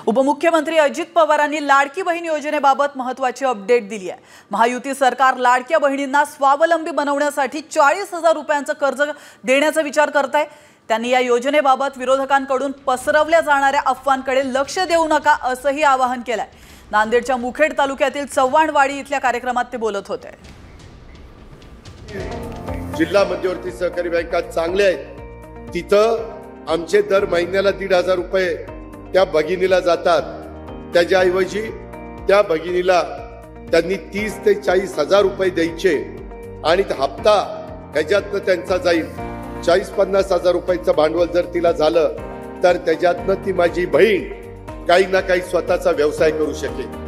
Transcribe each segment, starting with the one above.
उपमुख्यमंत्री अजित पवारांनी लाडकी बहीण योजनेबाबत महत्त्वाची अपडेट दिली आहे। महायुती सरकार लाडक्या बहिणींना स्वावलंबी बनवण्यासाठी 40,000 रुपयांचं कर्ज देण्याचा विचार करत आहे। त्यांनी या योजनेबाबत विरोधकांकडून पसरवल्या जाणाऱ्या अफवांकडे लक्ष देऊ नका असंही आवाहन केलंय। नांदेडच्या मुखेड तालुक्यातील चव्हाणवाडी इथल्या कार्यक्रमात ते बोलत होते। जिल्हा मध्यवर्ती सहकारी बँका चांगल्या आहेत, तिथं आमचे दर महिन्याला 1,500 रुपये त्या भगिनीला जातात। त्याच्याऐवजी त्या भगिनीला त्यांनी 30 ते 40,000 रुपये द्यायचे आणि हप्ता ह्याच्यातनं त्यांचा जाईल 40-50,000 रुपयाचं भांडवल जर तिला झालं तर त्याच्यातनं ती माझी बहीण काही ना काही स्वतःचा व्यवसाय करू शकेल।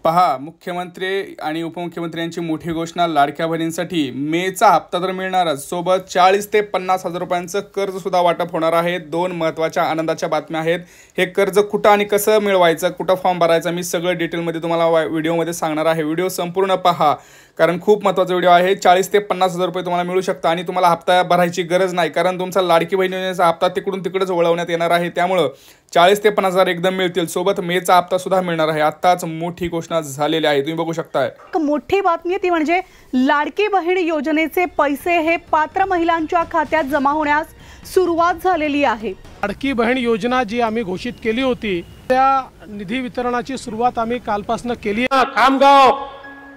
पहा, मुख्यमंत्री आणि उपमुख्यमंत्र्यांची मोठी घोषणा। लाडक्या बहिणींसाठी मेचा हप्ता तर मिळणारच, सोबत 40 ते 50,000 रुपयांचं कर्ज सुद्धा वाटप होणार आहे। दोन महत्त्वाच्या आनंदाच्या बातम्या आहेत। हे कर्ज कुठं आणि कसं मिळवायचं, कुठं फॉर्म भरायचा, मी सगळं डिटेलमध्ये तुम्हाला व्हिडिओमध्ये सांगणार आहे। व्हिडिओ संपूर्ण पहा, कारण खूप महत्त्वाचा व्हिडिओ आहे। 40 ते 50,000 रुपये तुम्हाला मिळू शकतात आणि तुम्हाला हप्ता भरायची गरज नाही, कारण तुमचा लाडकी बहीण योजनेचा हप्ता तिकडेच वळवण्यात येणार आहे। त्यामुळे 40 ते 50,000 एकदम मिळतील, सोबत मेचा हप्ता सुद्धा मिळणार आहे। आताच मोठी घोषणा झालेली आहे, तुम्ही बघू शकताय। मोठी बातमी ती म्हणजे लाडकी बहीण योजनेचे पैसे हे पात्र महिलांच्या खात्यात जमा होण्यास सुरुवात झालेली आहे। लाडकी बहीण योजना जी आम्ही घोषित केली होती त्या निधी वितरणाची सुरुवात आम्ही कालपासून केली आहे। खामगाव,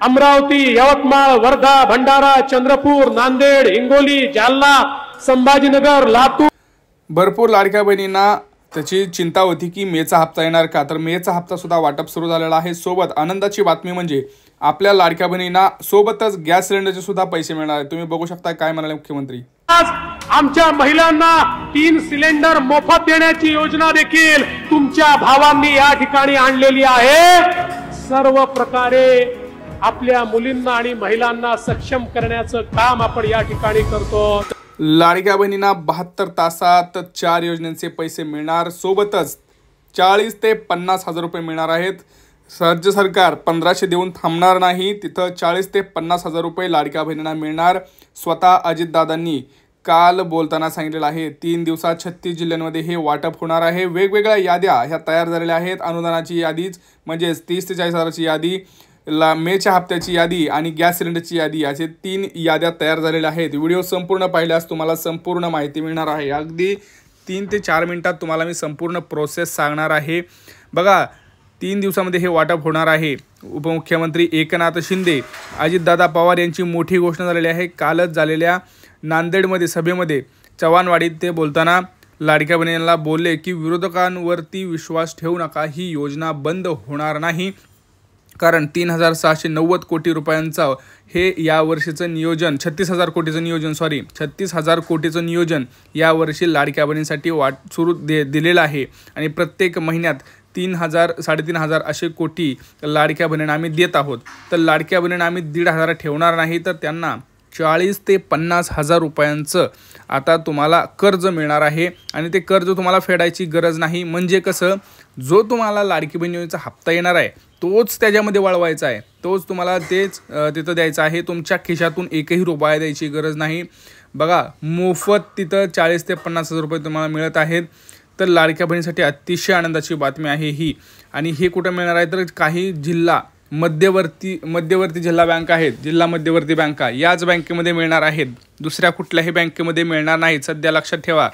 अमरावती, यवतमाळ, वर्धा, भंडारा, चंद्रपूर, नांदेड, हिंगोली, जालना, संभाजीनगर, लातूर भरपूर लाडक्या बहिणींना त्याची चिंता होती की मेचा हप्ता येणार का, तर मेचा हप्ता सुद्धा वाटप सुरू झालेला आहे। सोबत आनंदाची बातमी म्हणजे आपल्या लाडक्या बहिणींना सोबतच गॅस सिलेंडरचे सुद्धा पैसे मिळणार आहेत। तुम्ही बघू शकता काय म्हणाले मुख्यमंत्री। आज आमच्या महिलांना 3 सिलेंडर मोफत देण्याची योजना देखील तुमच्या भावांनी या ठिकाणी आणलेली आहे। सर्व प्रकारे आपल्या मुलींना आणि महिलांना सक्षम करण्याचं काम आपण या ठिकाणी करतो। लाडक्या बहिणींना 72 तासात 4 योजनांचे पैसे मिळणार, सोबतच 40 ते 50,000 रुपये मिळणार आहेत। राज्य सरकार 1500 देऊन थांबणार नाही, तिथं 40 ते 50,000 रुपये लाडक्या बहिणींना मिळणार। स्वतः अजितदादांनी काल बोलताना सांगितलेलं आहे 3 दिवसात 36 जिल्ह्यांमध्ये हे वाटप होणार आहे। वेगवेगळ्या याद्या ह्या तयार झालेल्या आहेत। अनुदानाची यादीच म्हणजे 30 ते 40,000ची यादी, मेच्या हप्त्याची यादी आणि गॅस सिलेंडरची यादी, असे 3 याद्या तयार झालेल्या आहेत। व्हिडिओ संपूर्ण पाहिल्यास तुम्हाला संपूर्ण माहिती मिळणार आहे। अगदी 3 ते 4 मिनिटात तुम्हाला मी संपूर्ण प्रोसेस सांगणार आहे। बघा, 3 दिवसामध्ये हे वाटप होणार आहे। उपमुख्यमंत्री एकनाथ शिंदे, अजितदादा पवार यांची मोठी घोषणा झालेली आहे। कालच झालेल्या नांदेडमध्ये सभेमध्ये चव्हाणवाडीत ते बोलताना लाडक्या बहिणींना बोलले की विरोधकांवरती विश्वास ठेवू नका, ही योजना बंद होणार नाही, कारण 3,690 कोटी रुपयांचं हे यावर्षीचं नियोजन 36,000 कोटीचं नियोजन 36,000 कोटीचं नियोजन यावर्षी लाडक्या बहिणींसाठी सुरू दिलेलं आहे। आणि प्रत्येक महिन्यात 3,000 3,500 असे कोटी लाडक्या बहिणींना आम्ही देत आहोत। तर लाडक्या बहिणींना आम्ही 1,500 ठेवणार नाही, तर त्यांना 40 ते 50,000 रुपयांचं आता तुम्हाला कर्ज मिळणार आहे। आणि ते कर्ज तुम्हाला फेडायची गरज नाही, म्हणजे कसं, जो तुम्हाला लाडकी बहीण योजनेचा हप्ता येणार आहे तोच त्याच्यामध्ये वळवायचा आहे, तोच तुम्हाला तेच तिथं द्यायचा आहे। तुमच्या खिशातून एकही रुपया द्यायची गरज नाही। बघा, मोफत तिथं 40 ते 50,000 रुपये तुम्हाला मिळत आहेत। तर लाडक्या बहिणीसाठी अतिशय आनंदाची बातमी आहे ही। आणि हे कुठं मिळणार आहे, तर काही जिल्हा मध्यवर्ती जिल्हा बँक आहेत, जिल्हा मध्यवर्ती बँका याच बँकेमध्ये मिळणार आहेत, दुसऱ्या कुठल्याही बँकेमध्ये मिळणार नाहीत। सध्या लक्षात ठेवा,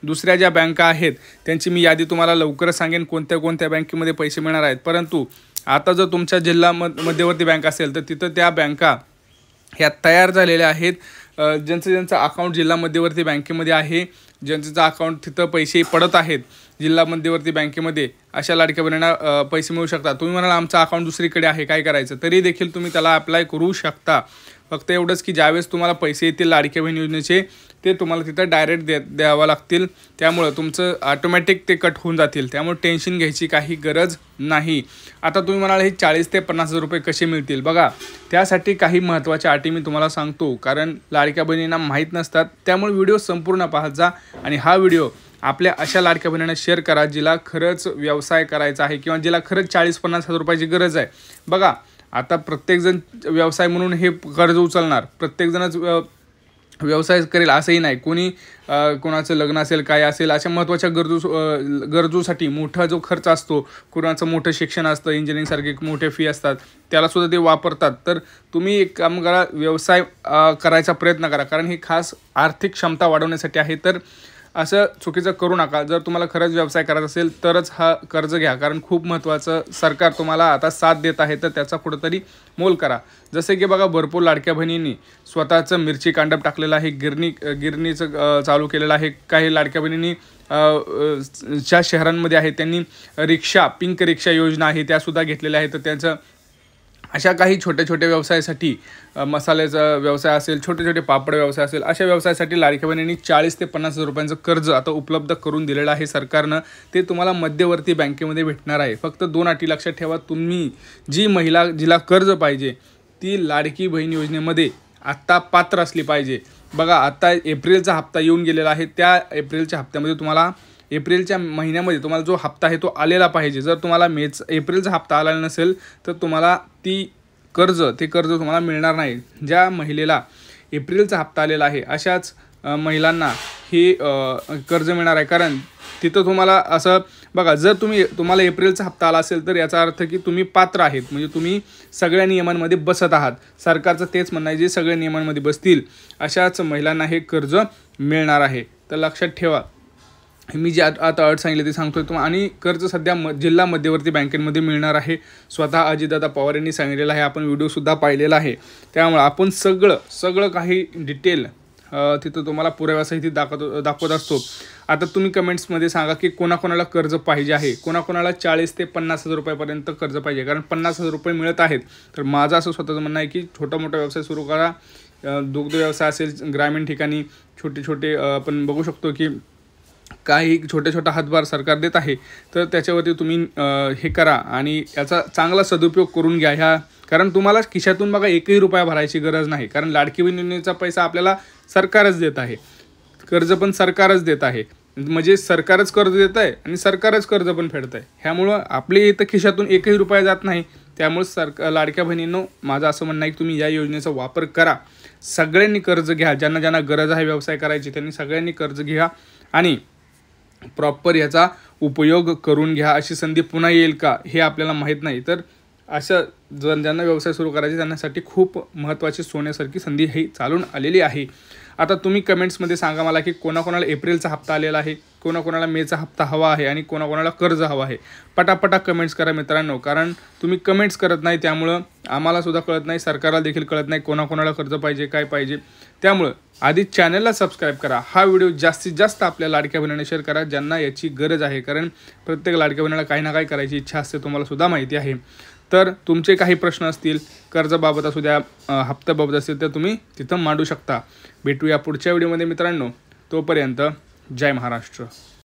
दुसऱ्या ज्या बँका आहेत त्यांची मी यादी तुम्हाला लवकरच सांगेन कोणत्या कोणत्या बँकेमध्ये पैसे मिळणार आहेत। परंतु आता जर तुमच्या जिल्हा मध्यवर्ती बँक असेल तर तिथं त्या बँका ह्या तयार झालेल्या आहेत। ज्यांचं अकाउंट जिल्हा मध्यवर्ती बँकेमध्ये आहे, ज्यांचं अकाउंट तिथं पैसे पडत आहेत जिल्हा मध्यवर्ती बँकेमध्ये, अशा लाडक्या बहिणींना पैसे मिळू शकतात। तुम्ही म्हणाल आमचं अकाउंट दुसरीकडे आहे, काय करायचं, तरी देखील तुम्ही त्याला अप्लाय करू शकता। फक्त एवढंच की ज्यावेळेस तुम्हाला पैसे येतील लाडक्या बहीण योजनेचे ते तुम्हाला तिथं डायरेक्ट द्यावं लागतील, त्यामुळं तुमचं ऑटोमॅटिक ते कट होऊन जातील, त्यामुळे टेन्शन घ्यायची काही गरज नाही। आता तुम्ही म्हणाल हे 40 ते 50,000 रुपये कसे मिळतील, बघा त्यासाठी काही महत्त्वाच्या अटी मी तुम्हाला सांगतो, कारण लाडक्या बहिणींना माहीत नसतात, त्यामुळे व्हिडिओ संपूर्ण पाहत जा। आणि हा व्हिडिओ आपल्या अशा लाडक्या बहिणींना शेअर करा जिला खरंच व्यवसाय करायचा आहे किंवा जिला खरंच 40-50,000 रुपयाची गरज आहे। बघा, आता प्रत्येकजण व्यवसाय म्हणून हे कर्ज उचलणार, प्रत्येकजणच व्यवसाय करेल असंही नाही. कोणी कोणाचं लग्न असेल काय असेल अशा महत्त्वाच्या गरजूसाठी मोठा जो खर्च असतो, कोणाचं मोठं शिक्षण असतं, इंजिनिअरिंगसारखे मोठे फी असतात, त्यालासुद्धा ते वापरतात. तर तुम्ही एक काम करा, व्यवसाय करायचा प्रयत्न करा, कारण ही खास आर्थिक क्षमता वाढवण्यासाठी आहे. तर असं चुकीचं करू नका. जर तुम्हाला खरंच व्यवसाय करायचा असेल तरच हा कर्ज घ्या, कारण खूप महत्त्वाचं सरकार तुम्हाला आता साथ देत आहे, तर त्याचा कुठंतरी मोल करा. जसे की बघा, भरपूर लाडक्या बहिणींनी स्वतःचं मिरची कांडप टाकलेलं आहे, गिरणीचं चालू केलेलं आहे. काही लाडक्या बहिणींनी ज्या शहरांमध्ये आहेत त्यांनी रिक्षा, पिंक रिक्षा योजना आहे त्यासुद्धा घेतलेल्या आहेत. तर त्याचं अशा काही छोट्या छोट्या व्यवसायासाठी, मसाल्याचा व्यवसाय असेल, छोटे छोटे पापड व्यवसाय असेल, अशा व्यवसायासाठी लाडक्या बहिणींनी 40 ते 50 हजार रुपयांचं कर्ज आता उपलब्ध करून दिलेलं आहे सरकारनं. ते तुम्हाला मध्यवर्ती बँकेमध्ये भेटणार आहे. फक्त 2 अटी लक्षात ठेवा. तुम्ही जी महिला जिला कर्ज पाहिजे ती लाडकी बहीण योजनेमध्ये आत्ता पात्र असली पाहिजे. बघा, आता एप्रिलचा हप्ता येऊन गेलेला आहे. त्या एप्रिलच्या हप्त्यामध्ये तुम्हाला एप्रिलच्या महिन्यामध्ये तुम्हाला जो हप्ता आहे तो आलेला पाहिजे. जर तुम्हाला एप्रिलचा हप्ता आलेला नसेल तर तुम्हाला ते कर्ज तुम्हाला मिळणार नाही. ज्या महिलेला एप्रिलचा हप्ता आलेला आहे अशाच महिलांना हे कर्ज मिळणार आहे. कारण तिथं तुम्हाला असं बघा, जर तुम्हाला एप्रिलचा हप्ता आला असेल तर याचा अर्थ की तुम्ही पात्र आहेत, म्हणजे तुम्ही सगळ्या नियमांमध्ये बसत आहात. सरकारचं तेच म्हणणं आहे, जे सगळ्या नियमांमध्ये बसतील अशाच महिलांना हे कर्ज मिळणार आहे. तर लक्षात ठेवा, मी जे आता अट सांगितले ते सांगतोय तुम्हाला. आणि कर्ज सध्या जिल्हा मध्यवर्ती बँकेमध्ये मिळणार आहे. स्वतः अजितदादा पवार यांनी सांगितलेलं आहे. आपण व्हिडिओसुद्धा पाहिलेला आहे. त्यामुळे आपण सगळं काही डिटेल तिथं तुम्हाला पुराव्यासहित दाखवत असतो. आता तुम्ही कमेंट्समध्ये सांगा की कोणाकोणाला कर्ज पाहिजे आहे, कोणाकोणाला 40 ते 50 हजार रुपयापर्यंत कर्ज पाहिजे. कारण 50 हजार रुपये मिळत आहेत. तर माझं असं स्वतःचं म्हणणं आहे की छोटा मोठा व्यवसाय सुरू करा. दुग्ध व्यवसाय असेल, ग्रामीण ठिकाणी छोटे आपण बघू शकतो की काही छोटा हातभार सरकार देत आहे. तर त्याच्यावरती तुम्ही हे करा आणि याचा चांगला सदुपयोग करून घ्या. कारण तुम्हाला खिशातून बघा 1ही रुपया भरायची गरज नाही. कारण लाडकी बहीण योजनेचा पैसा आपल्याला सरकारच देत आहे, कर्ज पण सरकारच देत आहे. म्हणजे सरकारच कर्ज देत आहे आणि सरकारच कर्ज पण फेडत आहे. ह्यामुळं आपले इथं खिशातून 1ही रुपया जात नाही. त्यामुळे लाडक्या बहिणींनो, माझं असं म्हणणं आहे की तुम्ही या योजनेचा वापर करा. सगळ्यांनी कर्ज घ्या. ज्यांना गरज आहे व्यवसाय करायची त्यांनी सगळ्यांनी कर्ज घ्या आणि प्रॉपर याचा उपयोग करून घ्या. अशी संधी पुन्हा येईल का हे आपल्याला माहीत नाही. तर अशा ज्यांना व्यवसाय सुरू करायचे त्यांच्यासाठी खूप महत्त्वाची सोन्यासारखी संधी ही चालून आलेली आहे. आता तुम्ही कमेंट्समध्ये सांगा मला की कोणाकोणाला एप्रिलचा हप्ता आलेला आहे, कोणाकोणाला मेचा हप्ता हवा आहे आणि कोणाकोणाला कर्ज हवा आहे. पटापटा कमेंट्स करा मित्रांनो. कारण तुम्ही कमेंट्स करत नाही त्यामुळं आम्हालासुद्धा कळत नाही, सरकारला देखील कळत नाही कोणाकोणाला कर्ज पाहिजे, काय पाहिजे. त्यामुळं आधी चॅनलला सबस्क्राईब करा. हा व्हिडिओ जास्तीत जास्त आपल्या लाडक्या बहिणींना शेअर करा ज्यांना याची गरज आहे. कारण प्रत्येक लाडक्या बहिणीला काही ना काही करायची इच्छा असते, तुम्हालासुद्धा माहिती आहे. तर तुमचे काही प्रश्न असतील, कर्जाबाबत असू द्या, हप्त्याबाबत असतील, तर तुम्ही तिथं मांडू शकता. भेटूया पुढच्या व्हिडिओमध्ये मित्रांनो. तोपर्यंत जय महाराष्ट्र.